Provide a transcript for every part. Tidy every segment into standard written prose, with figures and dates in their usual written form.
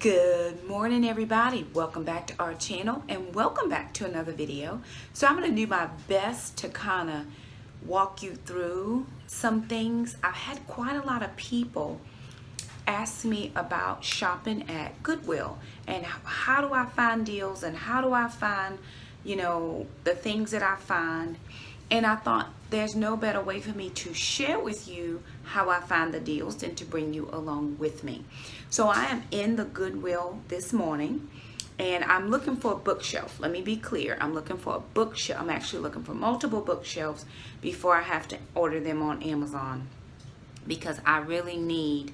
Good morning, everybody. Welcome back to our channel and welcome back to another video. So I'm going to do my best to kind of walk you through some things. I've had quite a lot of people ask me about shopping at Goodwill and how do I find deals and how do I find, the things that I find. And I thought there's no better way for me to share with you how I find the deals than to bring you along with me. So I am in the Goodwill this morning and I'm looking for a bookshelf. Let me be clear. I'm looking for a bookshelf. I'm actually looking for multiple bookshelves before I have to order them on Amazon because I really need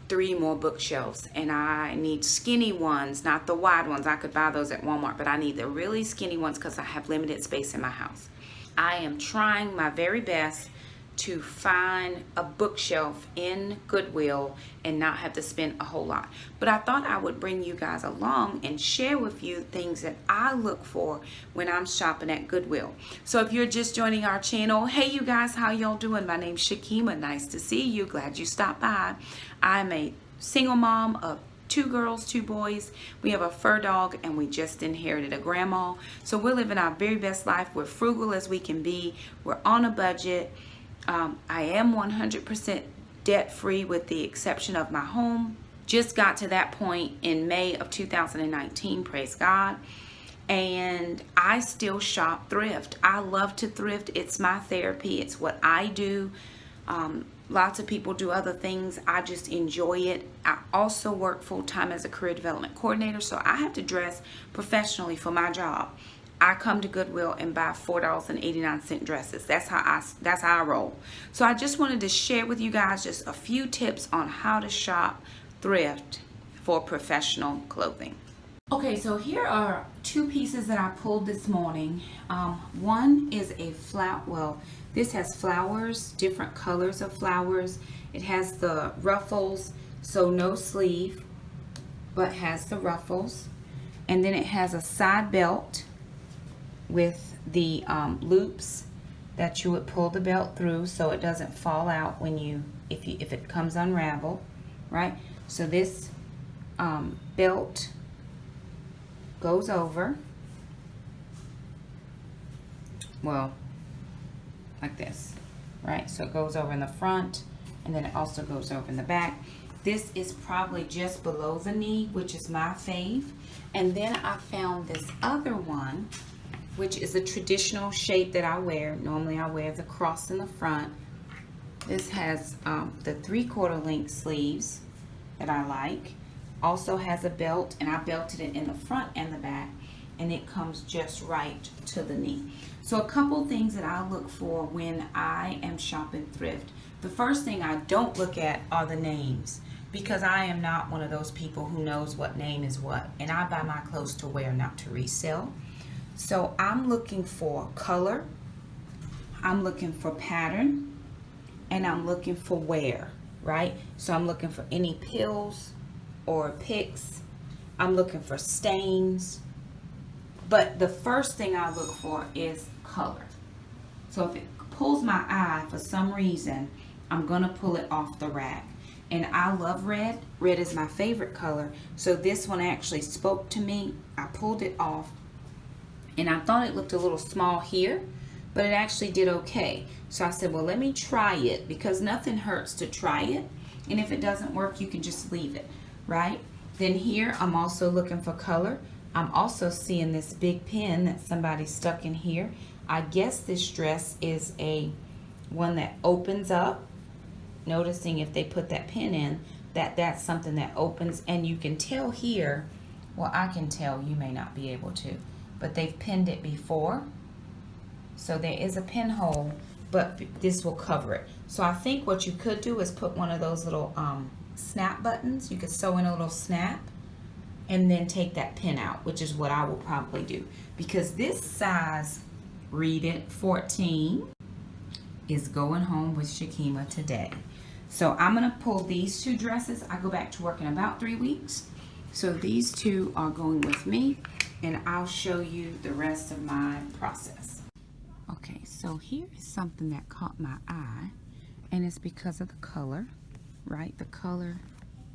3 more bookshelves, and I need skinny ones, not the wide ones. I could buy those at Walmart, but I need the really skinny ones because I have limited space in my house. I am trying my very best to find a bookshelf in Goodwill and not have to spend a whole lot. But I thought I would bring you guys along and share with you things that I look for when I'm shopping at Goodwill. So if you're just joining our channel, hey you guys, how y'all doing? My name's Shakima. Nice to see you. Glad you stopped by. I'm a single mom of 2 girls, 2 boys. We have a fur dog and we just inherited a grandma. So we're living our very best life. We're frugal as we can be. We're on a budget. I am 100% debt free with the exception of my home. Just got to that point in May of 2019, praise God. And I still shop thrift. I love to thrift. It's my therapy. It's what I do. Lots of people do other things. I just enjoy it. I also work full-time as a career development coordinator, so I have to dress professionally for my job. I come to Goodwill and buy $4.89 dresses. That's how I roll. So I just wanted to share with you guys just a few tips on how to shop thrift for professional clothing. Okay, so here are 2 pieces that I pulled this morning. One is a this has flowers, different colors of flowers. It has the ruffles, so no sleeve, but has the ruffles. And then it has a side belt with the loops that you would pull the belt through so it doesn't fall out when if it comes unraveled, right? So this belt goes over, well, like this, right? So it goes over in the front and then it also goes over in the back. This is probably just below the knee, which is my fave. And then I found this other one, which is a traditional shape that I wear. Normally I wear the cross in the front. This has the 3/4 length sleeves that I like. Also has a belt, and I belted it in the front and the back, and it comes just right to the knee. So a couple things that I look for when I am shopping thrift. The first thing I don't look at are the names, because I am not one of those people who knows what name is what, and I buy my clothes to wear, not to resell. So I'm looking for color, I'm looking for pattern, and I'm looking for wear, right? So I'm looking for any pills or picks. I'm looking for stains. But the first thing I look for is color. So if it pulls my eye for some reason, I'm gonna pull it off the rack. And I love red. Red is my favorite color. So this one actually spoke to me. I pulled it off. And I thought it looked a little small here, but it actually did okay. So I said, well, let me try it, because nothing hurts to try it. And if it doesn't work, you can just leave it, right? Then here, I'm also looking for color. I'm also seeing this big pin that somebody stuck in here. I guess this dress is one that opens up. Noticing if they put that pin in, that's something that opens, and you can tell here, well, I can tell, you may not be able to, but they've pinned it before. So there is a pinhole, but this will cover it. So I think what you could do is put one of those little snap buttons. You could sew in a little snap and then take that pin out, which is what I will probably do, because this size, read it, 14, is going home with Shakima today. So I'm gonna pull these 2 dresses. I go back to work in about 3 weeks. So these 2 are going with me, and I'll show you the rest of my process. Okay, so here is something that caught my eye, and it's because of the color, right? The color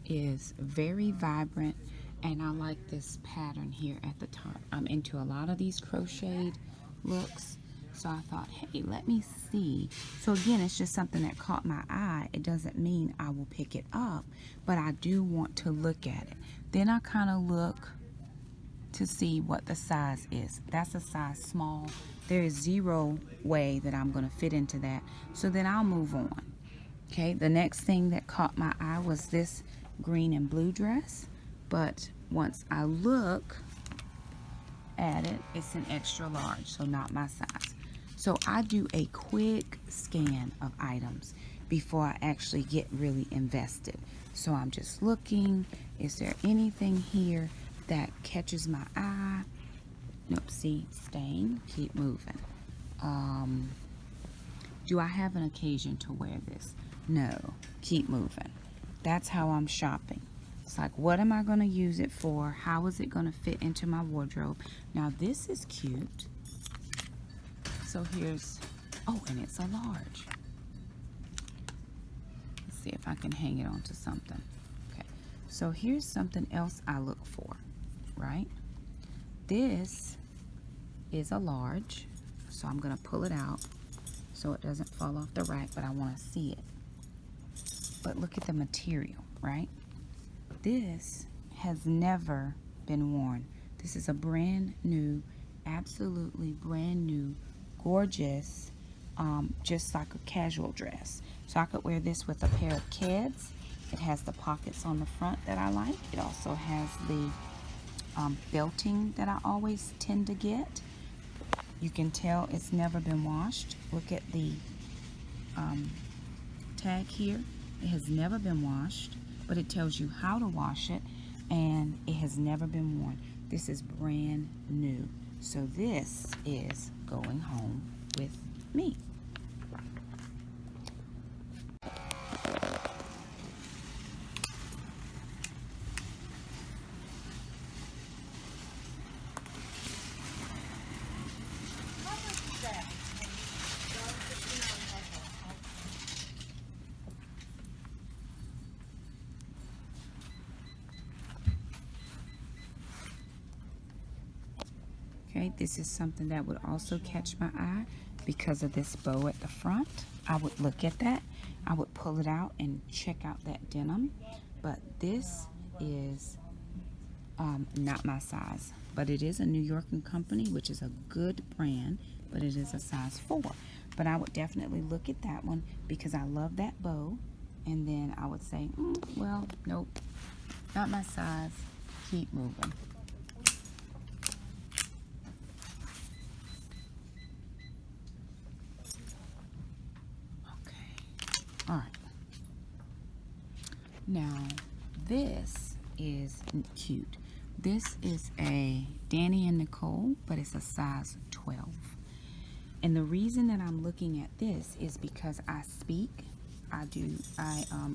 is very vibrant And I like this pattern here at the top. I'm into a lot of these crocheted looks. So I thought, hey, let me see. So again, it's just something that caught my eye. It doesn't mean I will pick it up, but I do want to look at it. Then I kind of look to see what the size is. That's a size small. There is zero way that I'm going to fit into that. So then I'll move on. Okay, the next thing that caught my eye was this green and blue dress. But once I look at it, it's an extra large, so not my size. So I do a quick scan of items before I actually get really invested. So I'm just looking, is there anything here that catches my eye? Nope, see, staying, keep moving. Do I have an occasion to wear this? No, keep moving. That's how I'm shopping. It's like, what am I going to use it for? How is it going to fit into my wardrobe? Now this is cute. So here's, oh, and it's a large. Let's see if I can hang it onto something. Okay, so here's something else I look for, right? This is a large, so I'm gonna pull it out so it doesn't fall off the rack, but I wanna see it. But look at the material, right? This has never been worn. This is a brand new, absolutely brand new, gorgeous, just like a casual dress. So I could wear this with a pair of Keds. It has the pockets on the front that I like. It also has the belting that I always tend to get. You can tell it's never been washed. Look at the tag here. It has never been washed, but it tells you how to wash it, and it has never been worn. This is brand new. So this is going home with me. Okay, this is something that would also catch my eye because of this bow at the front. I would look at that. I would pull it out and check out that denim. But this is not my size. But it is a New York company, which is a good brand, but it is a size 4. But I would definitely look at that one because I love that bow. And then I would say, well, nope, not my size. Keep moving. All right. Now, this is cute. This is a Danny and Nicole, but it's a size 12. And the reason that I'm looking at this is because I speak, I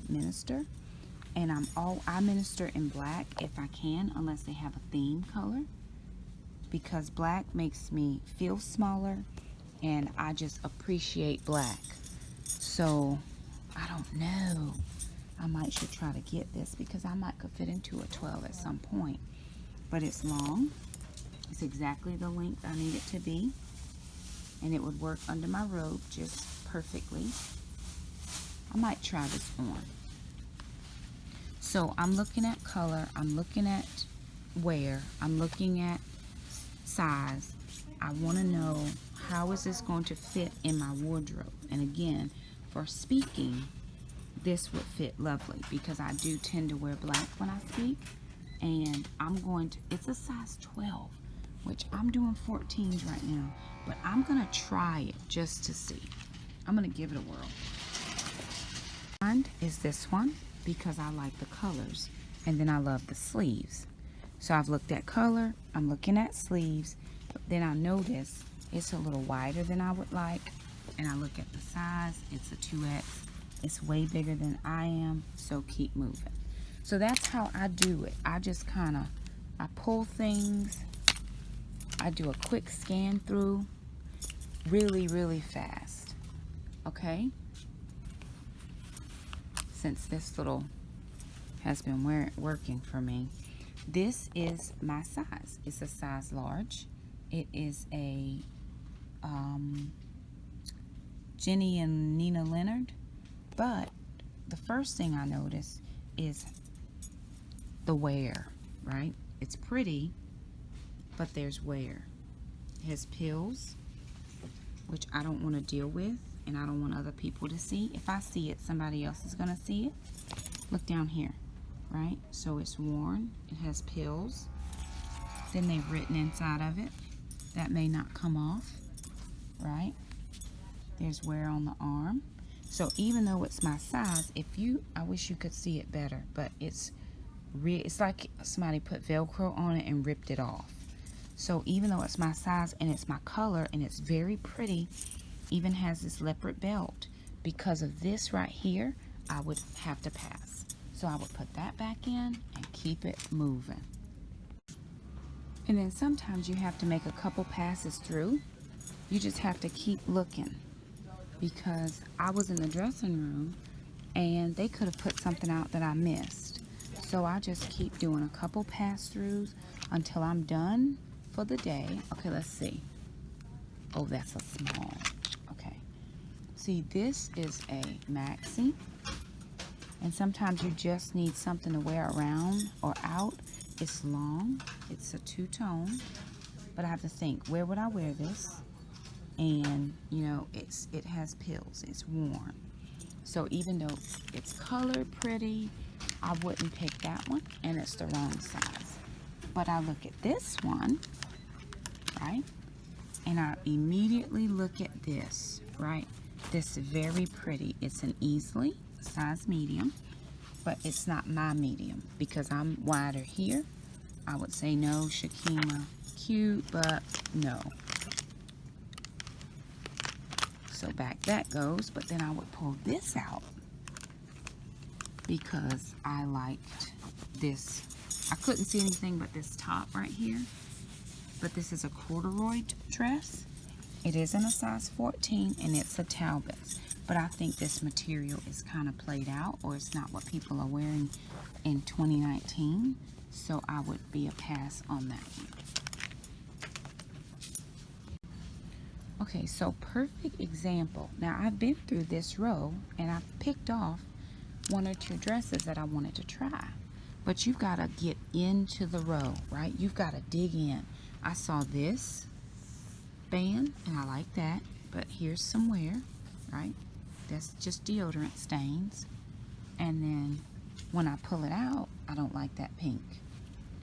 minister, and I minister in black if I can, unless they have a theme color, because black makes me feel smaller, and I just appreciate black. So I don't know. I might should try to get this because I might could fit into a 12 at some point. But it's long. It's exactly the length I need it to be. And it would work under my robe just perfectly. I might try this on. So I'm looking at color. I'm looking at wear. I'm looking at size. I want to know, how is this going to fit in my wardrobe? And again, for speaking, this would fit lovely because I do tend to wear black when I speak. And it's a size 12, which I'm doing 14s right now, but I'm gonna try it just to see. I'm gonna give it a whirl. And is this one because I like the colors, and then I love the sleeves. So I've looked at color, I'm looking at sleeves, but then I notice it's a little wider than I would like. And I look at the size, it's a 2X. It's way bigger than I am, so keep moving. So that's how I do it. I just I pull things. I do a quick scan through really, really fast. Okay? Since this little has been working for me. this is my size. It's a size large. It is a Jenny and Nina Leonard. But the first thing I notice is the wear, right? It's pretty, but there's wear. It has pills, which I don't want to deal with, and I don't want other people to see. If I see it, somebody else is going to see it. Look down here, right? So it's worn. It has pills. Then they've written inside of it. That may not come off, right? There's wear on the arm. So even though it's my size, I wish you could see it better, but it's like somebody put Velcro on it and ripped it off. So even though it's my size and it's my color and it's very pretty, even has this leopard belt, because of this right here, I would have to pass. So I would put that back in and keep it moving. And then sometimes you have to make a couple passes through. You just have to keep looking, because I was in the dressing room and they could have put something out that I missed. So I just keep doing a couple pass-throughs until I'm done for the day. Okay, let's see. Oh, that's a small. Okay. See, this is a maxi. And sometimes you just need something to wear around or out. It's long. It's a two-tone. But I have to think, where would I wear this? And, you know, it has pills. It's worn. So even though it's colored pretty, I wouldn't pick that one, and it's the wrong size. But I look at this one, right? And I immediately look at this, right? This is very pretty. It's an easily size medium, but it's not my medium because I'm wider here. I would say no, Shakima, cute, but no. So back that goes, but then I would pull this out because I liked this. I couldn't see anything but this top right here, but this is a corduroy dress. It is in a size 14 and it's a Talbot's, but I think this material is kind of played out, or it's not what people are wearing in 2019, so I would be a pass on that one. Okay, so perfect example. Now I've been through this row and I've picked off one or two dresses that I wanted to try. But you've got to get into the row, right? You've got to dig in. I saw this band and I like that, but here's some wear, right? That's just deodorant stains. And then when I pull it out, I don't like that pink.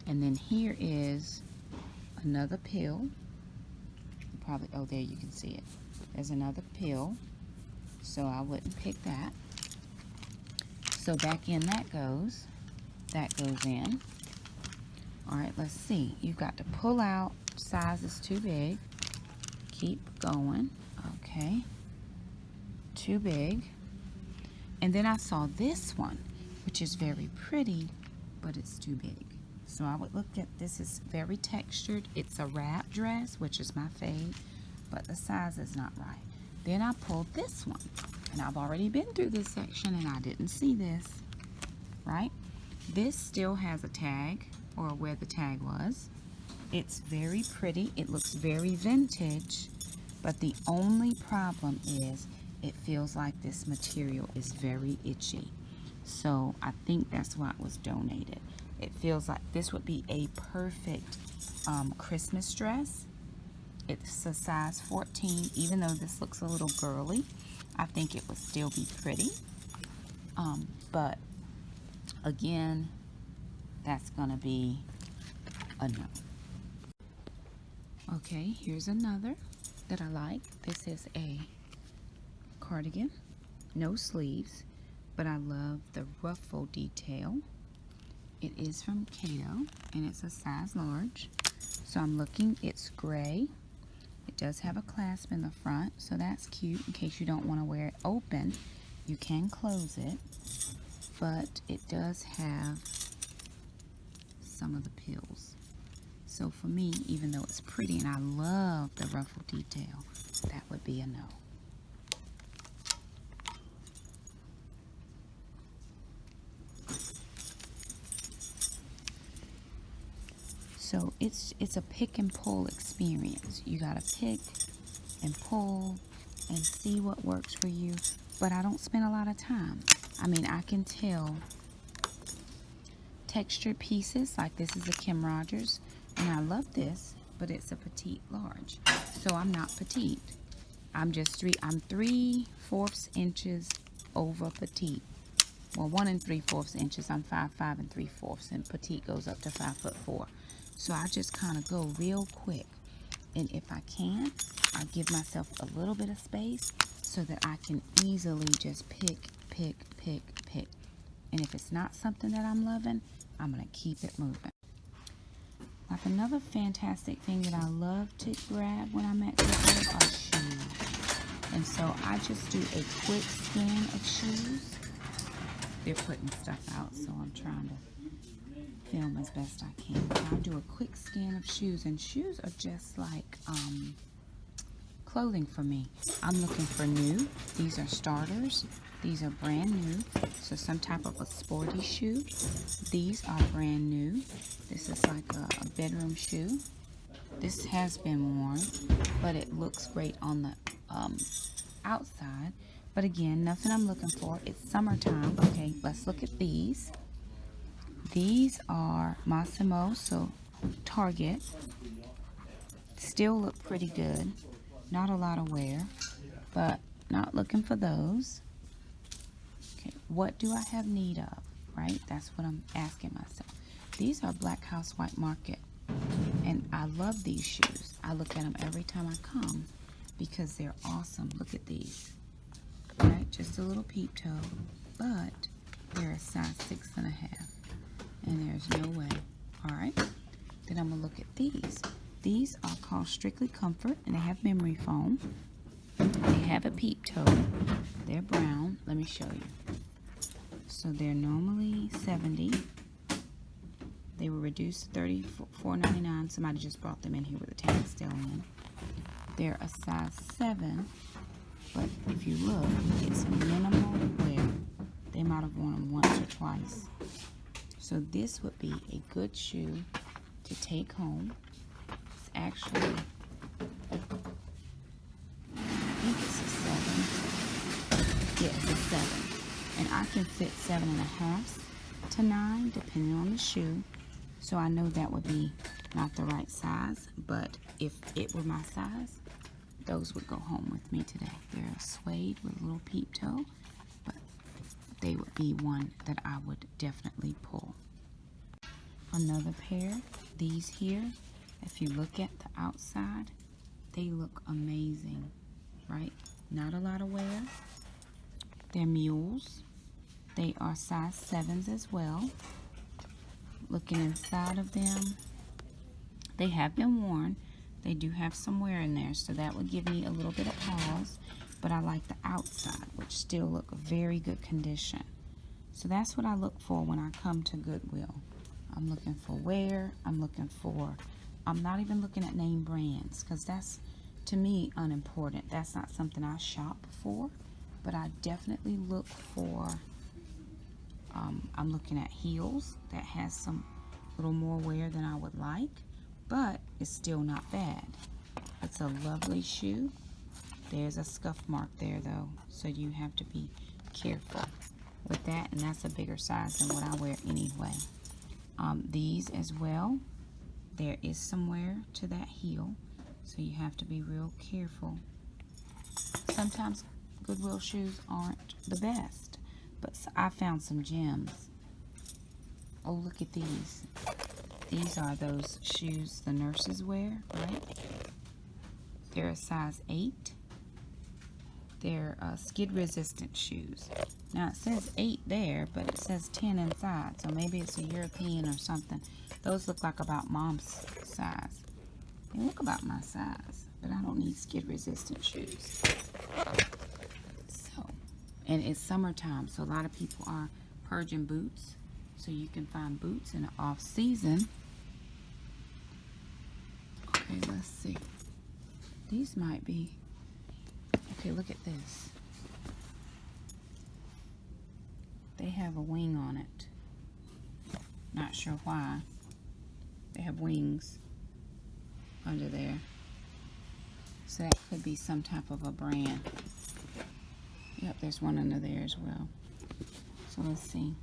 And then here is another pill. Probably, oh, there you can see it. There's another pill, so I wouldn't pick that. So back in that goes in. All right, let's see. You've got to pull out. Size is too big. Keep going. Okay, too big. And then I saw this one, which is very pretty, but it's too big. So I would look at, this is very textured. It's a wrap dress, which is my fave, but the size is not right. Then I pulled this one, and I've already been through this section and I didn't see this, right? This still has a tag, or where the tag was. It's very pretty. It looks very vintage, but the only problem is it feels like this material is very itchy. So I think that's why it was donated. It feels like this would be a perfect Christmas dress. It's a size 14. Even though this looks a little girly, I think it would still be pretty. But again, that's gonna be a no. Okay, here's another that I like. This is a cardigan, no sleeves, but I love the ruffle detail. It is from Kato, and it's a size large. So I'm looking, it's gray. It does have a clasp in the front, so that's cute. In case you don't want to wear it open, you can close it. But it does have some of the pills. So for me, even though it's pretty and I love the ruffle detail, that would be a no. So it's a pick and pull experience. You gotta pick and pull and see what works for you. But I don't spend a lot of time. I mean, I can tell textured pieces, like this is a Kim Rogers, and I love this, but it's a petite large. So I'm not petite. I'm 3/4 inches over petite. Well, 1 3/4 inches. I'm 5'5" 3/4", and petite goes up to 5'4". So I just kind of go real quick, and if I can, I give myself a little bit of space so that I can easily just pick. And if it's not something that I'm loving, I'm gonna keep it moving. Like another fantastic thing that I love to grab when I'm at Goodwill are shoes. And so I just do a quick scan of shoes. They're putting stuff out, so I'm trying to film as best I can. I'll do a quick scan of shoes, and shoes are just like clothing for me. I'm looking for new. These are starters. These are brand new, so some type of a sporty shoe. These are brand new. This is like a bedroom shoe. This has been worn, but it looks great on the outside. But again, nothing I'm looking for. It's summertime. Okay, let's look at these. These are Massimo, so Target. Still look pretty good. Not a lot of wear, but not looking for those. Okay, what do I have need of, right? That's what I'm asking myself. These are Black House White Market, and I love these shoes. I look at them every time I come because they're awesome. Look at these, right? Just a little peep toe, but they're a size 6.5, and there's no way. All right, then I'm gonna look at these. These are called Strictly Comfort, and they have memory foam. They have a peep toe. They're brown. Let me show you. So they're normally $70. They were reduced to $34.99. Somebody just brought them in here with the tag still in. They're a size 7, but if you look, it's minimal wear. They might have worn them once or twice. So this would be a good shoe to take home. It's actually, it's a 7. Yeah, it's a 7. And I can fit 7.5 to 9 depending on the shoe. So I know that would be not the right size, but if it were my size, those would go home with me today. They're a suede with a little peep toe, but they would be one that I would definitely pull. Another pair, these here, if you look at the outside, they look amazing, right? Not a lot of wear. They're mules. They are size 7s as well. Looking inside of them, they have been worn. They do have some wear in there, so that would give me a little bit of pause, but I like the outside, which still look very good condition. So that's what I look for when I come to Goodwill. I'm looking for wear. I'm not even looking at name brands, because that's, to me, unimportant. That's not something I shop for, but I definitely look for, I'm looking at heels that has some little more wear than I would like, but it's still not bad. It's a lovely shoe. There's a scuff mark there though, so you have to be careful with that, and that's a bigger size than what I wear anyway. These as well, there is some wear to that heel, so you have to be real careful. Sometimes Goodwill shoes aren't the best, but I found some gems. Oh, look at these. These are those shoes the nurses wear, right? They're a size 8. They're skid resistant shoes. Now it says 8 there, but it says 10 inside, so maybe it's a European or something. Those look like about mom's size. They look about my size, but I don't need skid resistant shoes. So, and it's summertime, so a lot of people are purging boots, so you can find boots in the off season. Okay, let's see. These might be, okay, look at this. They have a wing on it. Not sure why. They have wings under there. So that could be some type of a brand. Yep, there's one under there as well. So let's see.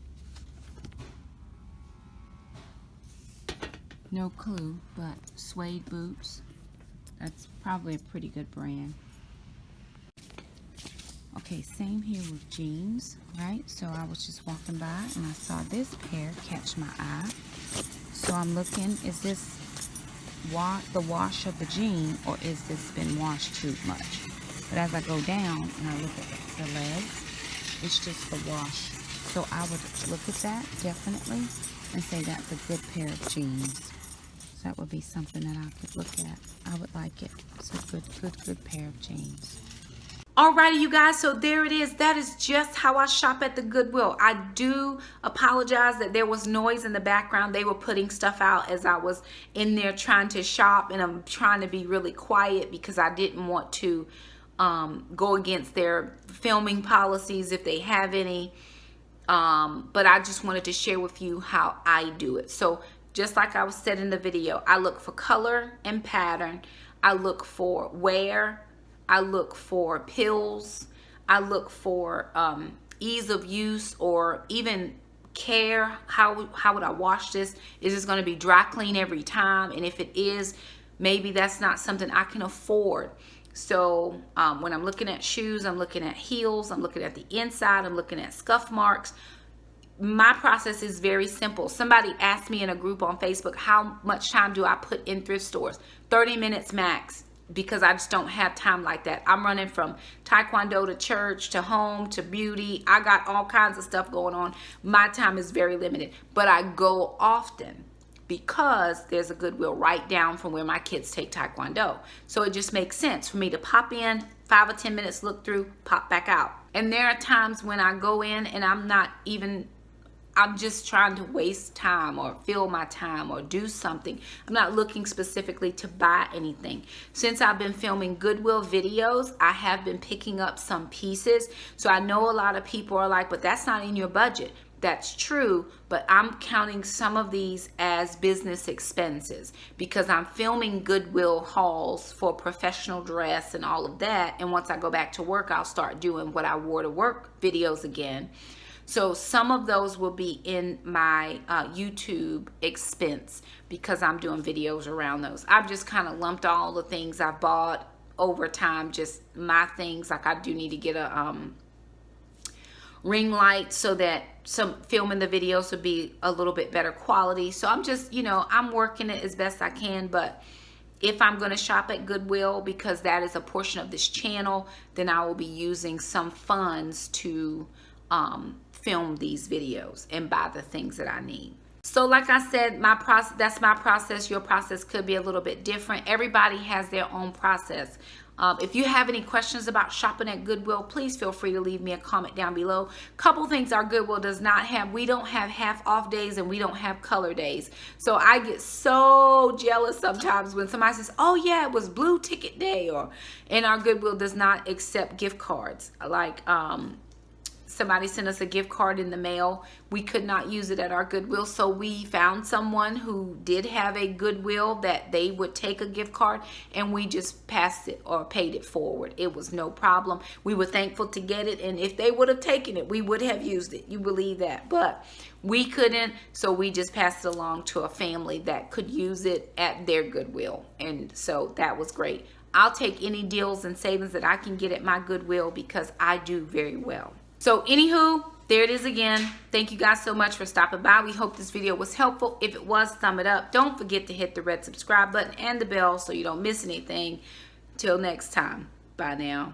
No clue, but suede boots. That's probably a pretty good brand. Okay, same here with jeans, right? So I was just walking by and I saw this pair catch my eye. So I'm looking, is this the wash of the jean, or is this been washed too much? But as I go down and I look at the legs, it's just the wash. So I would look at that definitely and say that's a good pair of jeans. So that would be something that I could look at. I would like it. It's a good pair of jeans. Alrighty, you guys, so there it is. That is just how I shop at the Goodwill. I do apologize that there was noise in the background. They were putting stuff out as I was in there trying to shop, and I'm trying to be really quiet because I didn't want to go against their filming policies if they have any. But I just wanted to share with you how I do it. So just like I was said in the video, I look for color and pattern. I look for wear. I look for pills. I look for ease of use, or even care. How would I wash this? Is this going to be dry clean every time? And if it is, maybe that's not something I can afford. So when I'm looking at shoes, I'm looking at heels, I'm looking at the inside, I'm looking at scuff marks. My process is very simple. Somebody asked me in a group on Facebook, how much time do I put in thrift stores? 30 minutes max. Because I just don't have time like that. I'm running from taekwondo to church to home to beauty. I got all kinds of stuff going on. My time is very limited, but I go often because there's a Goodwill right down from where my kids take taekwondo. So it just makes sense for me to pop in, 5 or 10 minutes, look through, pop back out. And there are times when I go in and I'm just trying to waste time or fill my time or do something. I'm not looking specifically to buy anything. Since I've been filming Goodwill videos, I have been picking up some pieces. So I know a lot of people are like, but that's not in your budget. That's true, but I'm counting some of these as business expenses because I'm filming Goodwill hauls for professional dress and all of that. And once I go back to work, I'll start doing what I wore to work videos again. So some of those will be in my YouTube expense because I'm doing videos around those. I've just kind of lumped all the things I've bought over time, just my things. Like I do need to get a ring light so that some filming the videos will be a little bit better quality. So I'm just, I'm working it as best I can. But if I'm going to shop at Goodwill, because that is a portion of this channel, then I will be using some funds to film these videos and buy the things that I need. So like I said, that's my process. Your process could be a little bit different. Everybody has their own process. If you have any questions about shopping at Goodwill, please feel free to leave me a comment down below. Couple things our Goodwill does not have. We don't have half off days and we don't have color days. So I get so jealous sometimes when somebody says, oh yeah, it was blue ticket day, and our Goodwill does not accept gift cards. Like somebody sent us a gift card in the mail. We could not use it at our Goodwill, so we found someone who did have a Goodwill that they would take a gift card, and we just passed it or paid it forward. It was no problem. We were thankful to get it, and if they would have taken it, we would have used it. You believe that? But we couldn't, so we just passed it along to a family that could use it at their Goodwill, and so that was great. I'll take any deals and savings that I can get at my Goodwill because I do very well. So anywho, there it is again. Thank you guys so much for stopping by. We hope this video was helpful. If it was, thumb it up. Don't forget to hit the red subscribe button and the bell so you don't miss anything. Till next time. Bye now.